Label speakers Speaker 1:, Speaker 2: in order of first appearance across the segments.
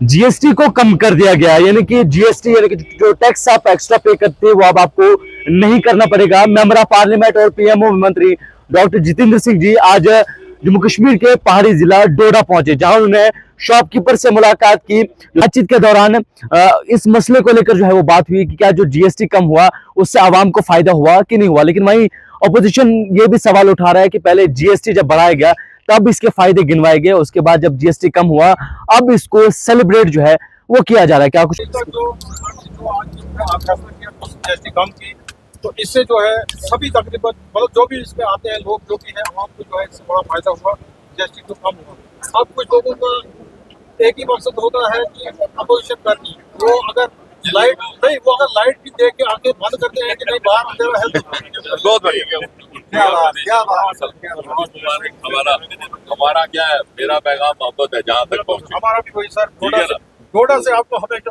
Speaker 1: GST को कम कर दिया गया, यानी कि जीएसटी यानी कि जो टैक्स आप एक्स्ट्रा पे करते हैं वो अब आपको नहीं करना पड़ेगा। मेंबर ऑफ पार्लियामेंट और पीएमओ मंत्री डॉक्टर जितेंद्र सिंह जी आज जम्मू कश्मीर के पहाड़ी जिला डोडा पहुंचे, जहां उन्होंने शॉपकीपर से मुलाकात की। बातचीत के दौरान इस मसले को लेकर जो है वो बात हुई कि क्या जो जीएसटी कम हुआ उससे आवाम को फायदा हुआ कि नहीं हुआ। लेकिन वहीं ऑपोजिशन ये भी सवाल उठा रहा है कि पहले जीएसटी जब बढ़ाया गया तब इसके फायदे गिनवाए गए, उसके बाद जब जीएसटी कम हुआ अब इसको सेलिब्रेट जो है वो किया जा रहा है। क्या कुछ
Speaker 2: जीएसटी कम की तो इससे जो है सभी तकरीबन मतलब जो भी इसमें आते हैं लोग जो भी है वहाँ को जो है इससे बड़ा फायदा हुआ, जीएसटी तो कम हुआ। अब कुछ लोगों का एक ही मकसद होता है कि अपोजिशन करनी है, वो अगर लाइट नहीं, वो अगर लाइट भी देख के आके बंद करते हैं कि नहीं बाहर अंधेरा है। बहुत बढ़िया,
Speaker 3: हमारा क्या है, मेरा पैगाम मोहब्बत है जहाँ तक पहुँचे।
Speaker 2: हमारा भी वही सर, डोडा से आपको हमेशा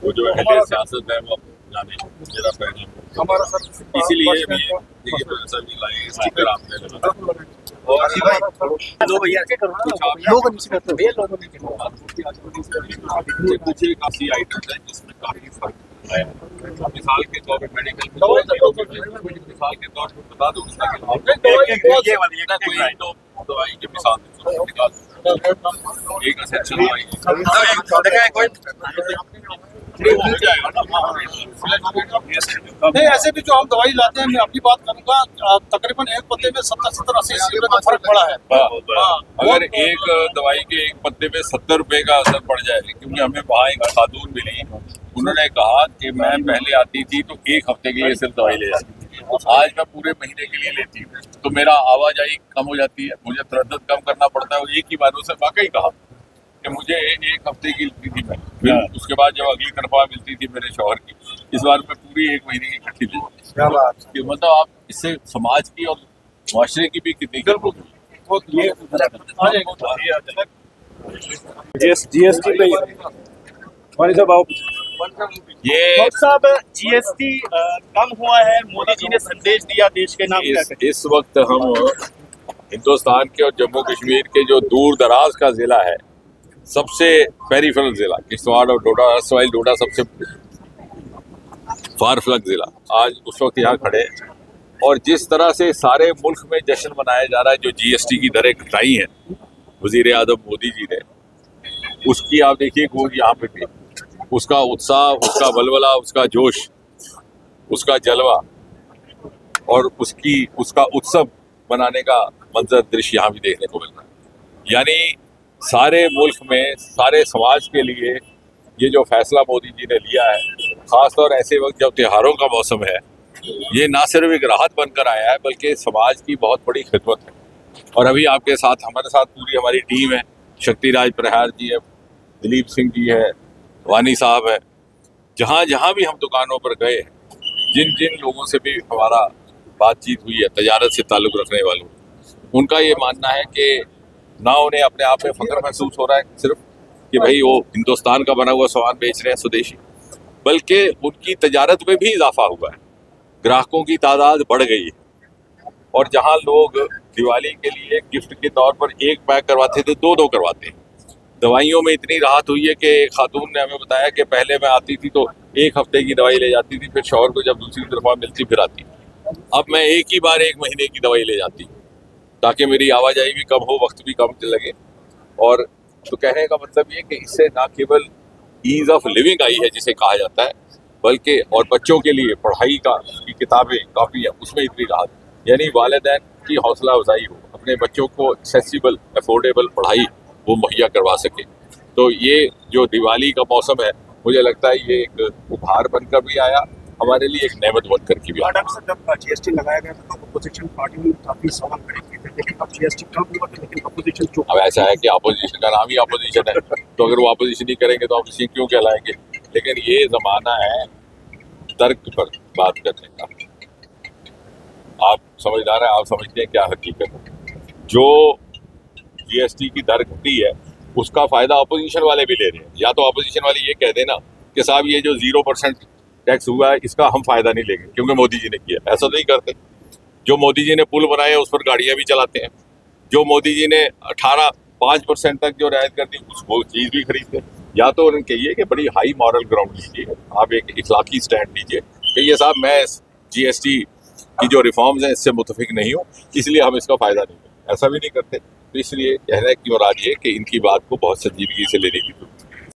Speaker 3: वो जो है सियासत है वो जाने मेरा पैगाम
Speaker 2: हमारा सर,
Speaker 3: इसीलिए भी देखिए प्रोफेसर भी लाए स्टिकर आपने लगा और
Speaker 2: दो भैया लोग नीचे करते हैं, लोगों ने
Speaker 3: कुछ एक ऐसी आइटम है जिसमें काफी फर्क है। मिसाल के तौर पर मेडिकल मिसाल के तौर पर बता दूं कोई तो दवाई के मिसाल एक एसेंशियल दवाई
Speaker 2: नहीं, ऐसे भी जो हम दवाई लाते हैं, मैं अपनी बात करूंगा, तकरीबन एक पत्ते में 70-80 रुपए का फर्क पड़ा है।
Speaker 3: अगर एक दवाई के एक पत्ते पे 70 रुपए का असर पड़ जाए, क्योंकि हमें वहाँ एक खातून मिली, उन्होंने कहा कि मैं पहले आती थी तो एक हफ्ते के लिए सिर्फ दवाई ले जाती थी, आज मैं पूरे महीने के लिए लेती हूँ, तो मेरा आवाजाही कम हो जाती है, मुझे तरद्दुद कम करना पड़ता है। एक ही बार उसने वाकई कहा कि मुझे एक हफ्ते की लेती थी मैं, फिर उसके बाद जब अगली तनख्वाह मिलती थी मेरे शौहर की, इस बार मैं पूरी एक महीने की इकट्ठी ली। मतलब आप इससे समाज की और मुआशरे की भी कितनी
Speaker 2: जीएसटी पे
Speaker 3: ये
Speaker 4: साहब जीएसटी कम हुआ है, मोदी जी ने संदेश दिया देश के नाम।
Speaker 3: इस वक्त हम हिंदुस्तान के और जम्मू कश्मीर के जो दूर दराज का जिला है, सबसे पेरिफेरल जिला किश्तवाड़ और डोडा, सवाइल डोडा सबसे फार फ्लंग जिला, आज उस वक्त यहाँ खड़े हैं। और जिस तरह से सारे मुल्क में जश्न मनाया जा रहा है, जो जीएसटी की दरें घटाई हैं वजीर आज़म मोदी जी ने, उसकी आप देखिए वो यहाँ पे भी उसका उत्साह, उसका बलबला, उसका जोश, उसका जलवा और उसका उत्सव मनाने का मंजर दृश्य यहाँ भी देखने को मिल रहा है। यानी सारे मुल्क में, सारे समाज के लिए ये जो फैसला मोदी जी ने लिया है, खासतौर ऐसे वक्त जब त्योहारों का मौसम है, ये ना सिर्फ एक राहत बनकर आया है बल्कि समाज की बहुत बड़ी खिदमत है। और अभी आपके साथ, हमारे साथ पूरी हमारी टीम है, शक्तिराज प्रहार जी है, दिलीप सिंह जी है, वानी साहब है। जहाँ जहाँ भी हम दुकानों पर गए, जिन जिन लोगों से भी हमारा बातचीत हुई है तजारत से ताल्लुक़ रखने वालों, उनका ये मानना है कि ना उन्हें अपने आप में फख्र महसूस हो रहा है सिर्फ कि भाई वो हिंदुस्तान का बना हुआ सामान बेच रहे हैं स्वदेशी, बल्कि उनकी तजारत में भी इजाफा हुआ है, ग्राहकों की तादाद बढ़ गई है। और जहां लोग दिवाली के लिए गिफ्ट के तौर पर एक पैक करवाते थे, दो करवाते हैं। दवाइयों में इतनी राहत हुई है कि खातून ने हमें बताया कि पहले मैं आती थी तो एक हफ्ते की दवाई ले जाती थी, फिर शौहर को जब दूसरी दफा मिलती फिर आती, अब मैं एक ही बार एक महीने की दवाई ले जाती हूँ, ताकि मेरी आवाजाही भी कम हो, वक्त भी कम लगे। और तो कहने का मतलब ये कि इससे ना केवल ईज ऑफ लिविंग आई है जिसे कहा जाता है, बल्कि और बच्चों के लिए पढ़ाई की किताबें, कापियाँ, उसमें इतनी राहत, यानी वालिदैन की हौसला अफजाई हो, अपने बच्चों को एक्सेसिबल अफोर्डेबल पढ़ाई वो मुहैया करवा सके। तो ये जो दिवाली का मौसम है, मुझे लगता है ये एक उपहार बनकर भी आया, हमारे लिए एक नेमत बनकर की भी आया।
Speaker 2: जब जीएसटी लगाया गया था तो अपोजिशन पार्टी ने काफी सवाल खड़े किए थे, लेकिन अब जीएसटी कम हुआ तो लेकिन अपोजिशन चुप।
Speaker 3: अब ऐसा है कि अपोजिशन का नाम ही अपोजिशन है, तो अगर वो अपोजिशन ही करेंगे तो अपोजिशन क्यों कहलाएंगे। लेकिन ये जमाना है तर्क पर बात करने का। आप समझदार हैं, आप समझते हैं क्या हकीकत है। जो जीएसटी की दर घटी है उसका फायदा अपोजिशन वाले भी ले रहे हैं। या तो अपोजिशन वाले ये कह देना कि साहब ये जो 0% टैक्स हुआ है इसका हम फायदा नहीं लेंगे क्योंकि मोदी जी ने किया, ऐसा तो नहीं करते। जो मोदी जी ने पुल बनाए उस पर गाड़ियां भी चलाते हैं, जो मोदी जी ने 18 5% तक जो रियायत कर दी उसको चीज़ भी खरीद लें, या तो उन्हें कहिए कि बड़ी हाई मॉरल ग्राउंड लीजिए, आप एक इखलाकी स्टैंड लीजिए कि ये साहब मैं GST की जो रिफॉर्म्स हैं इससे मुतफिक नहीं हूँ, इसलिए हम इसका फ़ायदा नहीं लें। ऐसा भी नहीं करते, तो इसलिए कहने की मुराद ये कि इनकी बात को बहुत संजीदगी से लेने की